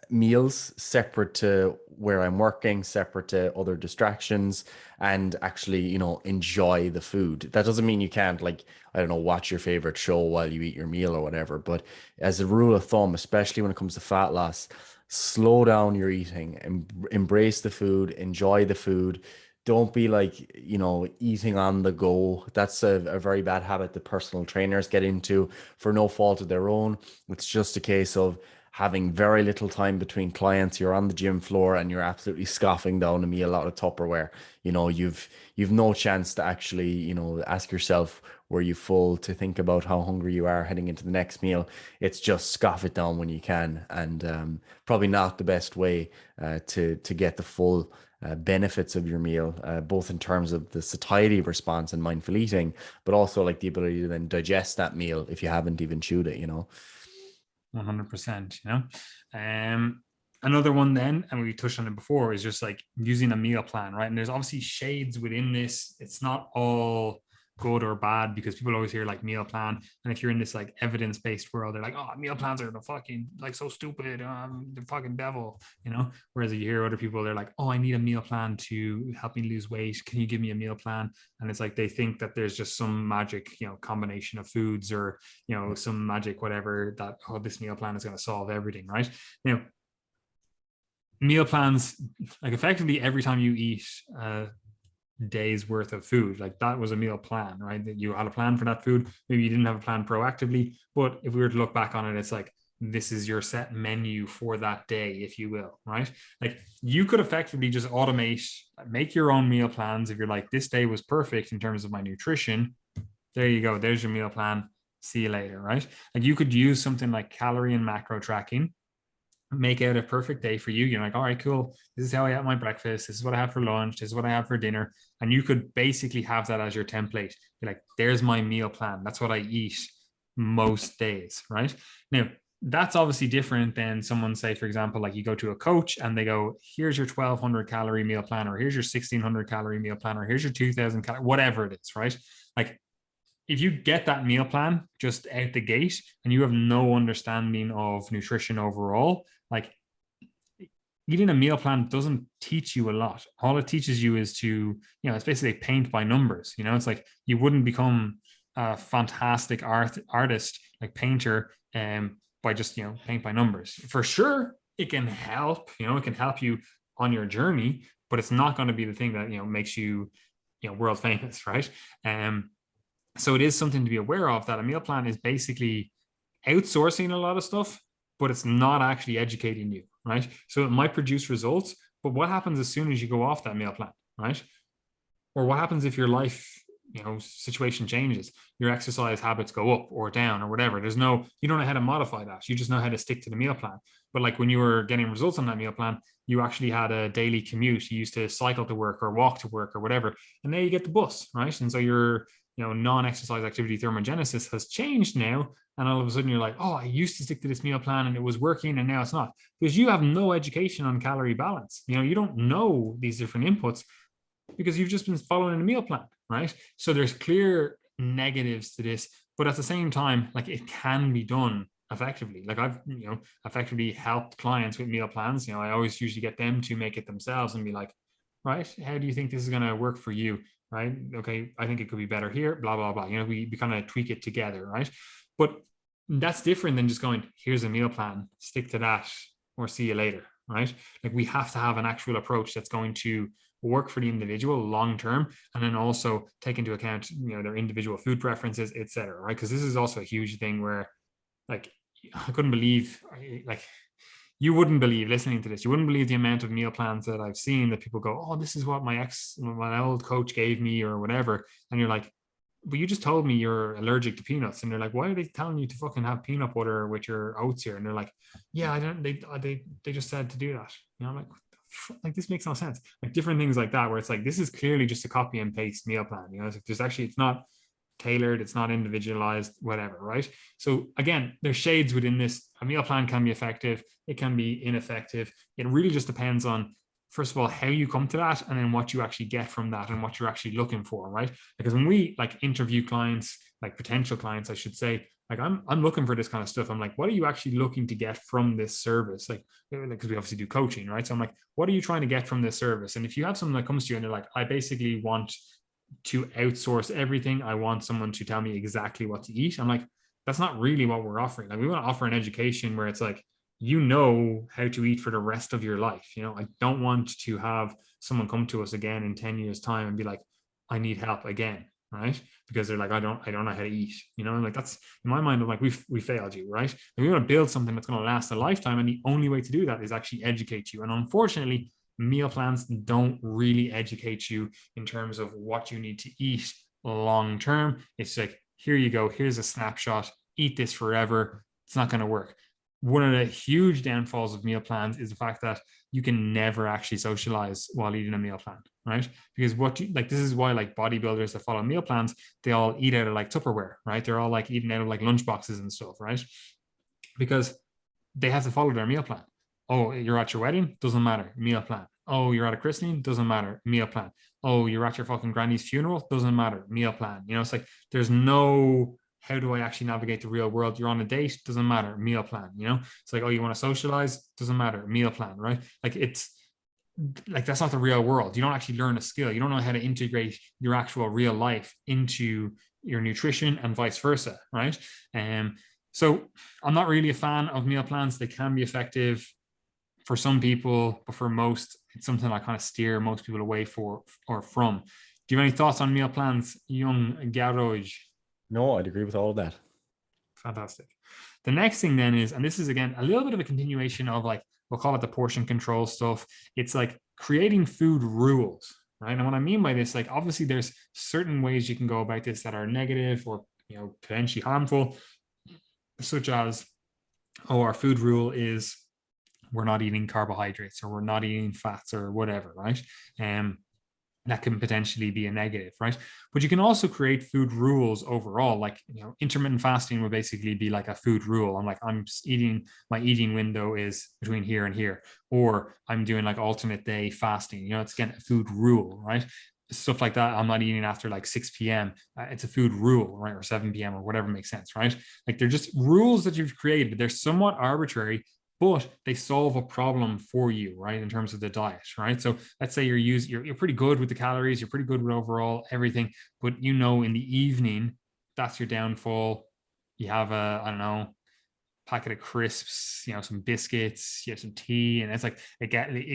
meals separate to where I'm working, separate to other distractions, and actually, enjoy the food. That doesn't mean you can't, like, I don't know, watch your favorite show while you eat your meal or whatever. But as a rule of thumb, especially when it comes to fat loss, slow down your eating and embrace the food, enjoy the food. Don't be like, eating on the go. That's a very bad habit that personal trainers get into for no fault of their own. It's just a case of having very little time between clients. You're on the gym floor and you're absolutely scoffing down a meal out of Tupperware. You've no chance to actually, ask yourself, were you full, to think about how hungry you are heading into the next meal. It's just scoff it down when you can, and probably not the best way to get the full benefits of your meal, both in terms of the satiety response and mindful eating, but also like the ability to then digest that meal if you haven't even chewed it. 100%. Another one then, and we touched on it before, is just like using a meal plan, right? And there's obviously shades within this. It's not all good or bad, because people always hear like meal plan, and if you're in this like evidence-based world, they're like, oh, meal plans are the fucking like so stupid, the fucking devil, whereas you hear other people, they're like, oh, I need a meal plan to help me lose weight, can you give me a meal plan? And it's like they think that there's just some magic combination of foods, or some magic whatever, that, oh, this meal plan is going to solve everything, right? Meal plans, like effectively every time you eat days worth of food, like that was a meal plan, right? That you had a plan for that food. Maybe you didn't have a plan proactively, but if we were to look back on it, it's like, this is your set menu for that day, if you will, right? Like you could effectively just automate, make your own meal plans. If you're like, this day was perfect in terms of my nutrition, there you go, there's your meal plan, see you later, right? Like you could use something like calorie and macro tracking, make out a perfect day for you. You're like, all right, cool, this is how I have my breakfast, this is what I have for lunch, this is what I have for dinner. And you could basically have that as your template. You're like, there's my meal plan, that's what I eat most days, right? Now that's obviously different than someone, say for example, like you go to a coach and they go, here's your 1,200 calorie meal plan, or here's your 1,600 calorie meal plan, or here's your 2,000 calorie, whatever it is, right? Like if you get that meal plan just out the gate and you have no understanding of nutrition overall, like eating a meal plan doesn't teach you a lot. All it teaches you is to, it's basically paint by numbers. It's like you wouldn't become a fantastic artist, like painter, by just, paint by numbers. For sure, it can help, it can help you on your journey, but it's not going to be the thing that, makes you, world famous, right? So it is something to be aware of, that a meal plan is basically outsourcing a lot of stuff, but it's not actually educating you, right? So it might produce results, but what happens as soon as you go off that meal plan, right? Or what happens if your life, situation changes, your exercise habits go up or down or whatever? You don't know how to modify that. You just know how to stick to the meal plan. But like when you were getting results on that meal plan, you actually had a daily commute. You used to cycle to work or walk to work or whatever. And now you get the bus, right? And so your, non-exercise activity thermogenesis has changed now. And all of a sudden you're like, oh, I used to stick to this meal plan and it was working and now it's not. Because you have no education on calorie balance. You don't know these different inputs because you've just been following a meal plan, right? So there's clear negatives to this, but at the same time, like, it can be done effectively. Like I've, effectively helped clients with meal plans. I always usually get them to make it themselves and be like, right, how do you think this is going to work for you? Right. Okay. I think it could be better here, blah, blah, blah. We kind of tweak it together. Right. But that's different than just going, here's a meal plan, stick to that, or see you later. Right. Like we have to have an actual approach that's going to work for the individual long term, and then also take into account their individual food preferences, etc. Right? Because this is also a huge thing where, like, I couldn't believe, like, you wouldn't believe, listening to this, you wouldn't believe the amount of meal plans that I've seen that people go, oh, this is what my old coach gave me or whatever, and you're like, but you just told me you're allergic to peanuts. And they're like, why are they telling you to fucking have peanut butter with your oats here? And they're like, yeah, I don't, they just said to do that. I'm like, like, this makes no sense. Like different things like that, where it's like, this is clearly just a copy and paste meal plan. It's like, it's not tailored, it's not individualized, whatever, right? So again, there's shades within this. A meal plan can be effective, it can be ineffective. It really just depends on, first of all, how you come to that, and then what you actually get from that and what you're actually looking for, right? Because when we like interview clients, like potential clients, I should say, like I'm looking for this kind of stuff. I'm like, what are you actually looking to get from this service? Like, because we obviously do coaching, right? So I'm like, what are you trying to get from this service? And if you have someone that comes to you and they're like, I basically want to outsource everything, I want someone to tell me exactly what to eat, I'm like, that's not really what we're offering. Like, we want to offer an education where it's like, how to eat for the rest of your life. I don't want to have someone come to us again in 10 years time and be like, I need help again, right? Because they're like, I don't know how to eat. Like, that's, in my mind, I'm like, we failed you, right? And we want to build something that's going to last a lifetime, and the only way to do that is actually educate you. And unfortunately, meal plans don't really educate you in terms of what you need to eat long term. It's like, here you go, here's a snapshot, eat this forever. It's not going to work. One of the huge downfalls of meal plans is the fact that you can never actually socialize while eating a meal plan, right? Because this is why, like, bodybuilders that follow meal plans, they all eat out of like Tupperware, right? They're all like eating out of like lunch boxes and stuff, right? Because they have to follow their meal plan. Oh, you're at your wedding? Doesn't matter. Meal plan. Oh, you're at a christening? Doesn't matter. Meal plan. Oh, you're at your fucking granny's funeral? Doesn't matter. Meal plan. It's like, there's no, how do I actually navigate the real world? You're on a date? Doesn't matter. Meal plan. It's like, oh, you want to socialize? Doesn't matter. Meal plan, right? Like, it's like, that's not the real world. You don't actually learn a skill. You don't know how to integrate your actual real life into your nutrition and vice versa, right? So I'm not really a fan of meal plans. They can be effective for some people, but for most, it's something I kind of steer most people away from. Do you have any thoughts on meal plans, young garage? No, I'd agree with all of that. Fantastic. The next thing then is, and this is again a little bit of a continuation of, like, we'll call it the portion control stuff. It's like creating food rules, right? And what I mean by this, like, obviously there's certain ways you can go about this that are negative or potentially harmful, such as, oh, our food rule is we're not eating carbohydrates, or we're not eating fats, or whatever, right? That can potentially be a negative, right? But you can also create food rules overall. Like, intermittent fasting would basically be like a food rule. I'm like, my eating window is between here and here, or I'm doing like alternate day fasting. It's, again, a food rule, right? Stuff like that. I'm not eating after like 6 p.m. It's a food rule, right? Or 7 p.m. or whatever makes sense, right? Like, they're just rules that you've created. They're somewhat arbitrary, but they solve a problem for you, right? In terms of the diet, right? So let's say you're pretty good with the calories, you're pretty good with overall everything, but in the evening, that's your downfall. You have I don't know, packet of crisps, some biscuits, some tea, and it's like it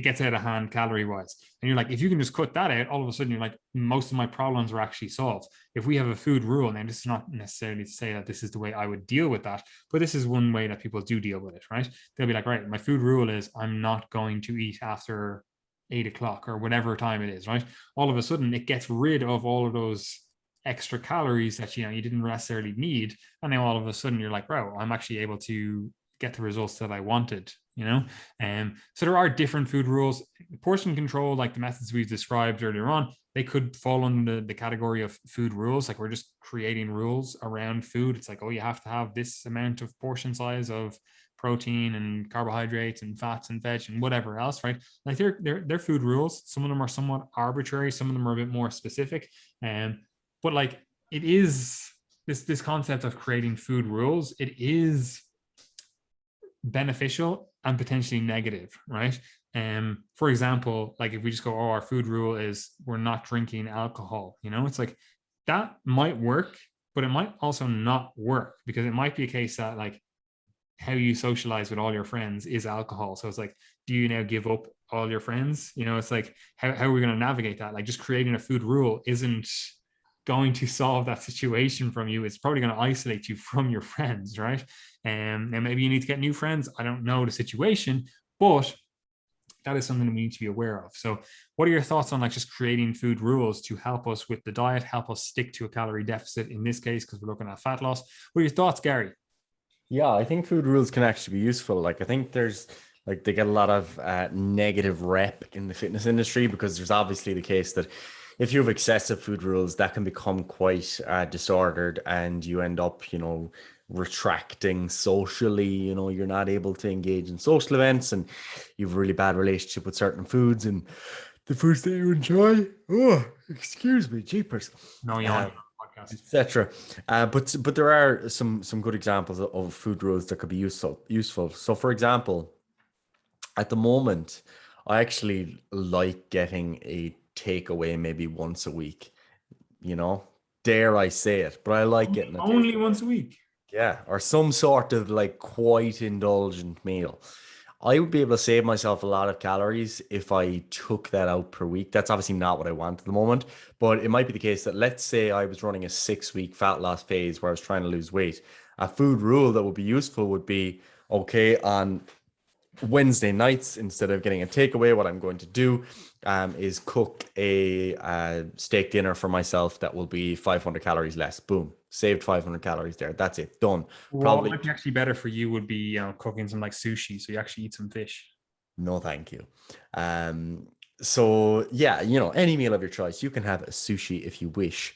gets out of hand calorie wise. And you're like, if you can just cut that out, all of a sudden you're like, most of my problems are actually solved. If we have a food rule, and this is not necessarily to say that this is the way I would deal with that, but this is one way that people do deal with it, right? They'll be like, right, my food rule is I'm not going to eat after 8 o'clock or whatever time it is, right? All of a sudden it gets rid of all of those extra calories that you didn't necessarily need, and then all of a sudden you're like, bro, I'm actually able to get the results that I wanted. So there are different food rules. Portion control, like the methods we've described earlier on, they could fall under the category of food rules. Like we're just creating rules around food. It's like, oh, you have to have this amount of portion size of protein and carbohydrates and fats and veg and whatever else, right? Like they're food rules. Some of them are somewhat arbitrary, some of them are a bit more specific. But like it is this concept of creating food rules, it is beneficial and potentially negative, right? For example, like if we just go, oh, our food rule is we're not drinking alcohol, it's like that might work, but it might also not work, because it might be a case that like how you socialize with all your friends is alcohol. So it's like, do you now give up all your friends? It's like, how are we going to navigate that? Like just creating a food rule isn't going to solve that situation from you. It's probably going to isolate you from your friends, right? And maybe you need to get new friends. I don't know the situation, but that is something we need to be aware of. So what are your thoughts on like just creating food rules to help us with the diet, help us stick to a calorie deficit in this case, because we're looking at fat loss? What are your thoughts, Gary? Yeah, I think food rules can actually be useful. Like, I think there's like they get a lot of negative rep in the fitness industry because there's obviously the case that if you have excessive food rules, that can become quite disordered and you end up, retracting socially. You're not able to engage in social events and you've a really bad relationship with certain foods and the foods that you enjoy. Oh, excuse me, jeepers. No yawn on the podcast. Etc. But there are some good examples of food rules that could be useful. So, for example, at the moment, I actually like getting a takeaway maybe once a week. You know, dare I say it, but I like getting a Only takeaway. once a week. Yeah, or some sort of like quite indulgent meal. I would be able to save myself a lot of calories if I took that out per week. That's obviously not what I want at the moment, but it might be the case that let's say I was running a 6 week fat loss phase where I was trying to lose weight. A food rule that would be useful would be okay, on Wednesday nights, instead of getting a takeaway, what I'm going to do is cook a steak dinner for myself that will be 500 calories less. Boom, saved 500 calories there. That's it, done. What Probably might be actually better for you would be, cooking some like sushi, so you actually eat some fish. no, thank you. So yeah, any meal of your choice, you can have a sushi if you wish.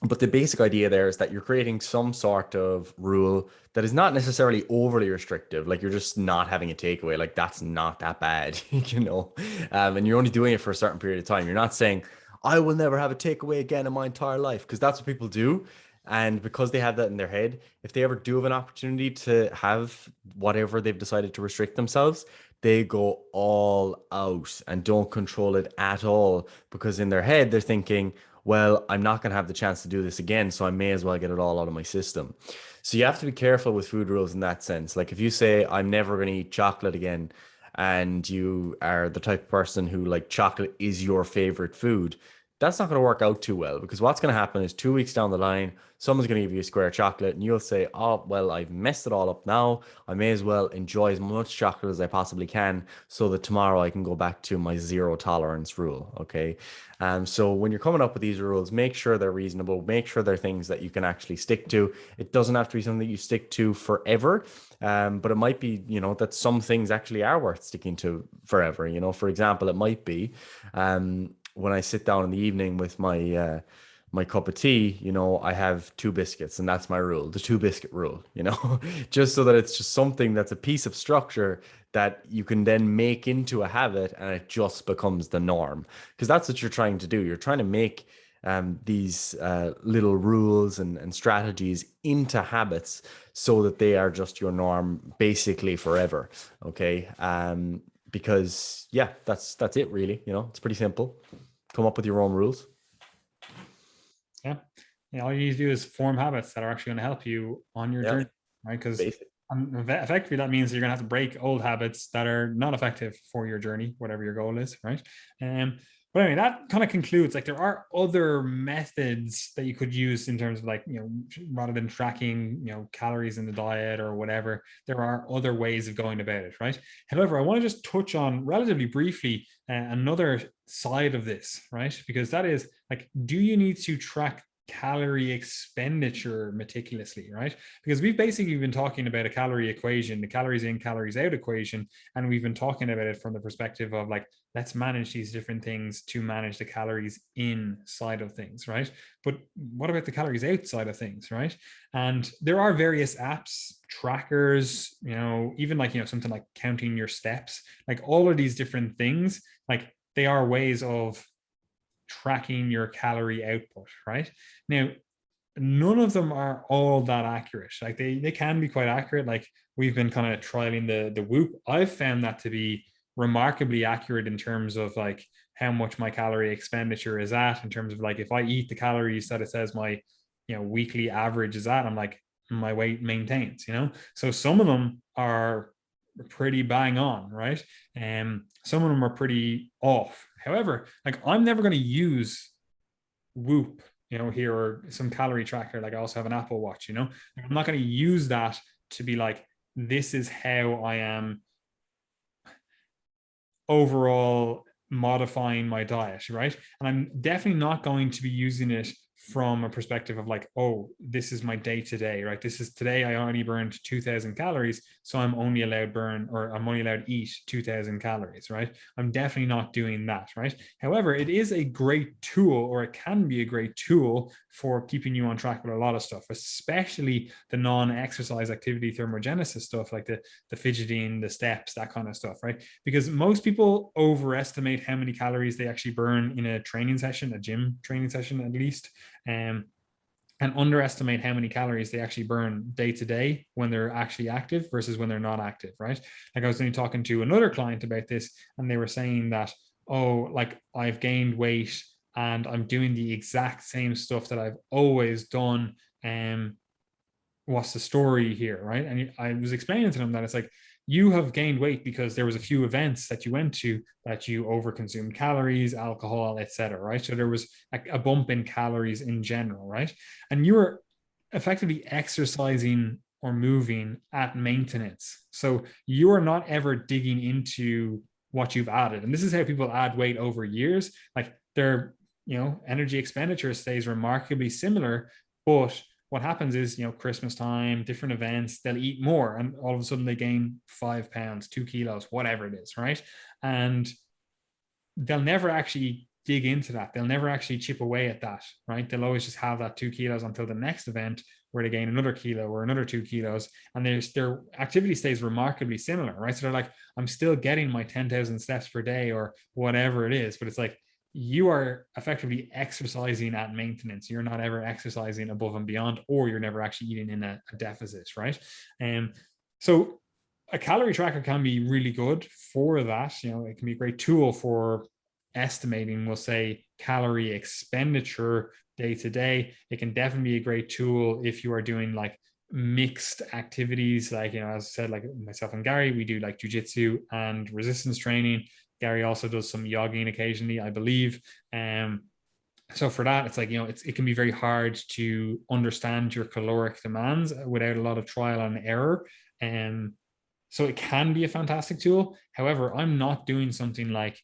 But the basic idea there is that you're creating some sort of rule that is not necessarily overly restrictive. Like you're just not having a takeaway. Like that's not that bad, and you're only doing it for a certain period of time. You're not saying, I will never have a takeaway again in my entire life, because that's what people do. And because they have that in their head, if they ever do have an opportunity to have whatever they've decided to restrict themselves, they go all out and don't control it at all, because in their head, they're thinking, well, I'm not going to have the chance to do this again, so I may as well get it all out of my system. So you have to be careful with food rules in that sense. Like if you say, I'm never going to eat chocolate again, and you are the type of person who like chocolate is your favorite food, that's not going to work out too well, because what's going to happen is 2 weeks down the line, someone's going to give you a square of chocolate and you'll say, oh, well, I've messed it all up now. I may as well enjoy as much chocolate as I possibly can so that tomorrow I can go back to my zero tolerance rule. Okay. So when you're coming up with these rules, make sure they're reasonable, make sure they're things that you can actually stick to. It doesn't have to be something that you stick to forever. But it might be, that some things actually are worth sticking to forever. For example, it might be, when I sit down in the evening with my cup of tea, I have two biscuits, and that's my rule, the two biscuit rule, just so that it's just something that's a piece of structure that you can then make into a habit and it just becomes the norm. Because that's what you're trying to do. You're trying to make these little rules and strategies into habits so that they are just your norm basically forever. Okay. Because yeah, that's it really. It's pretty simple. Come up with your own rules. Yeah. All you need to do is form habits that are actually going to help you on your Yeah. journey. right? Because Basic. effectively that means you're going to have to break old habits that are not effective for your journey, whatever your goal is, right? But anyway, that kind of concludes, like, there are other methods that you could use in terms of, like, rather than tracking, calories in the diet or whatever, there are other ways of going about it, right? However, I want to just touch on relatively briefly another side of this, right? Because that is, like, do you need to track calorie expenditure meticulously, right? Because we've basically been talking about a calorie equation, the calories in, calories out equation, and we've been talking about it from the perspective of, like, let's manage these different things to manage the calories inside of things, right? But what about the calories outside of things, right? And there are various apps, trackers, even like, something like counting your steps, like all of these different things, like, they are ways of tracking your calorie output, right? Now, none of them are all that accurate. Like, they can be quite accurate. Like, we've been kind of trialing the Whoop. I've found that to be remarkably accurate in terms of, like, how much my calorie expenditure is at, in terms of, like, if I eat the calories that it says my weekly average is at, I'm like, my weight maintains, so some of them are pretty bang on, right? Some of them are pretty off. However, like, I'm never going to use Whoop, here, or some calorie tracker. Like, I also have an Apple Watch, I'm not going to use that to be like, this is how I am overall modifying my diet, right? And I'm definitely not going to be using it from a perspective of, like, oh, this is my day to day, right? This is today I only burned 2,000 calories, so I'm only allowed to eat 2,000 calories, right? I'm definitely not doing that, right? However, it is a great tool, or it can be a great tool for keeping you on track with a lot of stuff, especially the non-exercise activity thermogenesis stuff, like the fidgeting, the steps, that kind of stuff, right? Because most people overestimate how many calories they actually burn in a training session, a gym training session at least, and underestimate how many calories they actually burn day to day when they're actually active versus when they're not active, right? Like, I was only talking to another client about this, and they were saying that, oh, like, I've gained weight and I'm doing the exact same stuff that I've always done. What's the story here, right? And I was explaining to them that it's like, you have gained weight because there was a few events that you went to that you overconsumed calories, alcohol, etc., right? So there was a bump in calories in general, right? And you were effectively exercising or moving at maintenance, so you are not ever digging into what you've added. And this is how people add weight over years. Like, their energy expenditure stays remarkably similar, but what happens is, Christmas time, different events, they'll eat more, and all of a sudden they gain 5 pounds, 2 kilos, whatever it is, right? And they'll never actually dig into that. They'll never actually chip away at that, right? They'll always just have that 2 kilos until the next event, where they gain another kilo or another 2 kilos, and their activity stays remarkably similar, right? So they're like, I'm still getting my 10,000 steps per day or whatever it is, but it's like, you are effectively exercising at maintenance. You're not ever exercising above and beyond, or you're never actually eating in a deficit, right? So a calorie tracker can be really good for that. It can be a great tool for estimating, we'll say, calorie expenditure day to day. It can definitely be a great tool if you are doing, like, mixed activities, like, as I said, like myself and Gary, we do like jujitsu and resistance training. Gary also does some jogging occasionally, I believe. So for that, it's like, it can be very hard to understand your caloric demands without a lot of trial and error. So it can be a fantastic tool. However, I'm not doing something like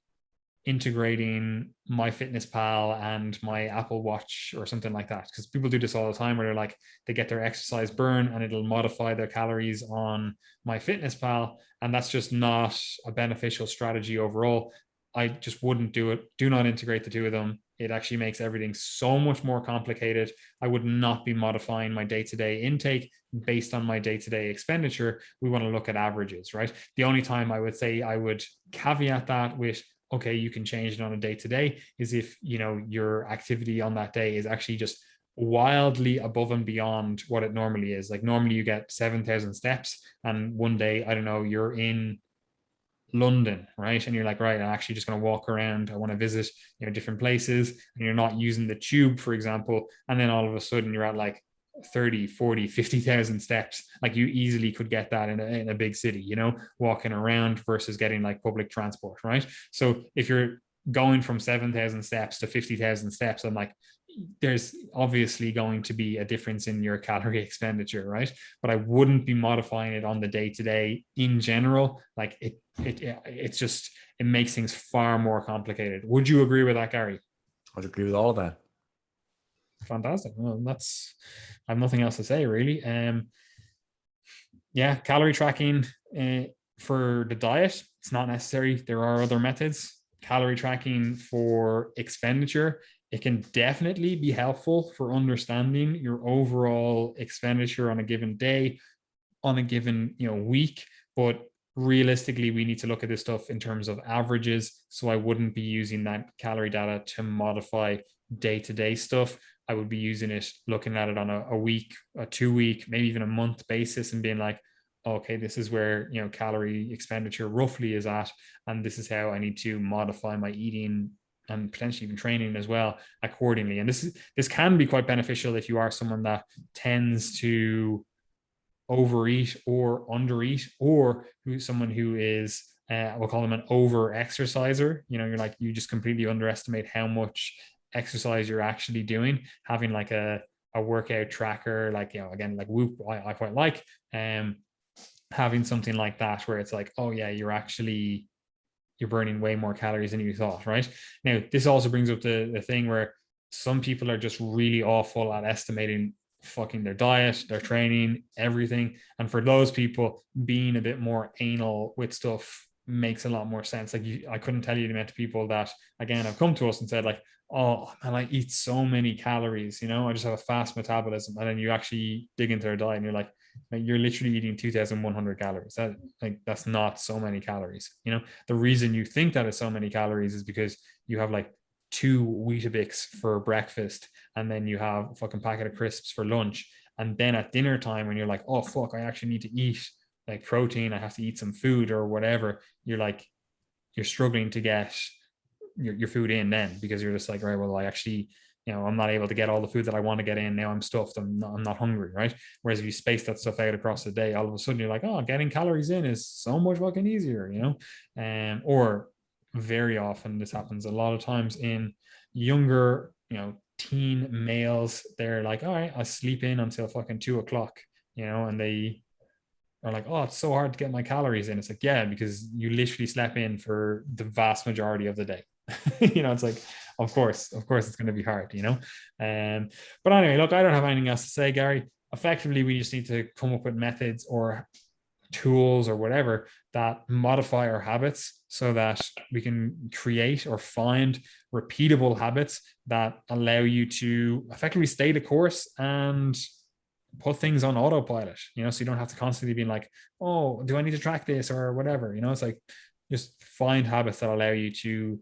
integrating MyFitnessPal and my Apple Watch or something like that, because people do this all the time, where they're like, they get their exercise burn and it'll modify their calories on MyFitnessPal, and that's just not a beneficial strategy overall. I just wouldn't do it. Do not integrate the two of them. It actually makes everything so much more complicated. I would not be modifying my day-to-day intake based on my day-to-day expenditure. We want to look at averages, right? The only time I would say I would caveat that with, okay, you can change it on a day to day, is if your activity on that day is actually just wildly above and beyond what it normally is. Like, normally you get 7,000 steps, and one day, I don't know, you're in London, right? And you're like, right, I'm actually just going to walk around. I want to visit, different places, and you're not using the tube, for example. And then all of a sudden you're at like 30, 40, 50,000 steps. Like you easily could get that in a big city, you know, walking around versus getting like public transport, right? So if you're going from 7,000 steps to 50,000 steps, I'm like, there's obviously going to be a difference in your calorie expenditure, right? But I wouldn't be modifying it on the day to day in general. Like it's just, it makes things far more complicated. Would you agree with that, Gary? I'd agree with all of that. Fantastic. Well, I have nothing else to say really. Yeah, calorie tracking for the diet, it's not necessary. There are other methods. Calorie tracking for expenditure, it can definitely be helpful for understanding your overall expenditure on a given day, on a given week. But realistically, we need to look at this stuff in terms of averages. So I wouldn't be using that calorie data to modify day-to-day stuff. I would be using it, looking at it on a week, a 2 week, maybe even a month basis, and being like, okay, this is where calorie expenditure roughly is at, and this is how I need to modify my eating and potentially even training as well accordingly. And this can be quite beneficial if you are someone that tends to overeat or undereat, or someone who is we'll call them an over exerciser. You're like, you just completely underestimate how much exercise you're actually doing. Having like a workout tracker, like again, like Whoop, I quite like having something like that where it's like, oh yeah, you're burning way more calories than you thought, right? Now this also brings up the thing where some people are just really awful at estimating fucking their diet, their training, everything. And for those people, being a bit more anal with stuff makes a lot more sense. Like I couldn't tell you the amount of people that, again, have come to us and said like, oh man, I eat so many calories, I just have a fast metabolism. And then you actually dig into their diet and you're like you're literally eating 2,100 calories. That's not so many calories. The reason you think that is so many calories is because you have like 2 Weetabix for breakfast, and then you have a fucking packet of crisps for lunch. And then at dinner time, when you're like, oh fuck, I actually need to eat like protein, I have to eat some food or whatever, you're struggling to get your food in then, because you're just like, right, well, I actually, I'm not able to get all the food that I want to get in. Now I'm stuffed. I'm not hungry, right? Whereas if you space that stuff out across the day, all of a sudden you're like, oh, getting calories in is so much fucking easier, or very often this happens a lot of times in younger, teen males. They're like, all right, I sleep in until fucking 2 o'clock, and they are like, oh, it's so hard to get my calories in. It's like, yeah, because you literally slept in for the vast majority of the day. It's like, of course it's going to be hard, but anyway, look, I don't have anything else to say, Gary. Effectively, we just need to come up with methods or tools or whatever that modify our habits so that we can create or find repeatable habits that allow you to effectively stay the course and put things on autopilot, so you don't have to constantly be like, oh, do I need to track this or whatever, it's like, just find habits that allow you to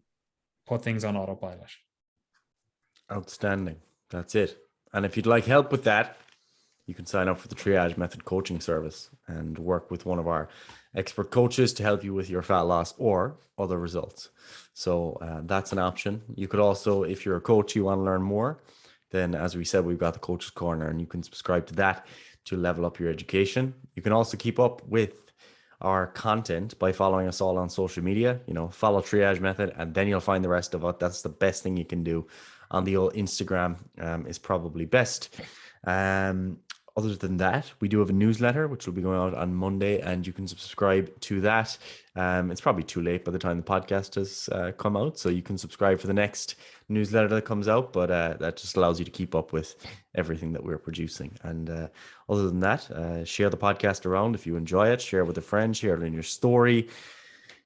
put things on autopilot. Outstanding. That's it. And if you'd like help with that, you can sign up for the Triage Method coaching service and work with one of our expert coaches to help you with your fat loss or other results. So that's an option. You could also, if you're a coach, you want to learn more, then as we said, we've got the Coach's Corner, and you can subscribe to that to level up your education. You can also keep up with our content by following us all on social media. Follow Triage Method, and then you'll find the rest of it. That's the best thing you can do on the old Instagram, is probably best. Other than that, we do have a newsletter, which will be going out on Monday, and you can subscribe to that. It's probably too late by the time the podcast has come out, so you can subscribe for the next newsletter that comes out, but that just allows you to keep up with everything that we're producing. And other than that, share the podcast around if you enjoy it, share it with a friend, share it in your story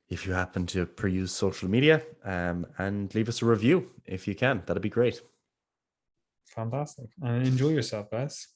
if you happen to peruse social media, and leave us a review if you can. That'd be great. Fantastic. And enjoy yourself, guys.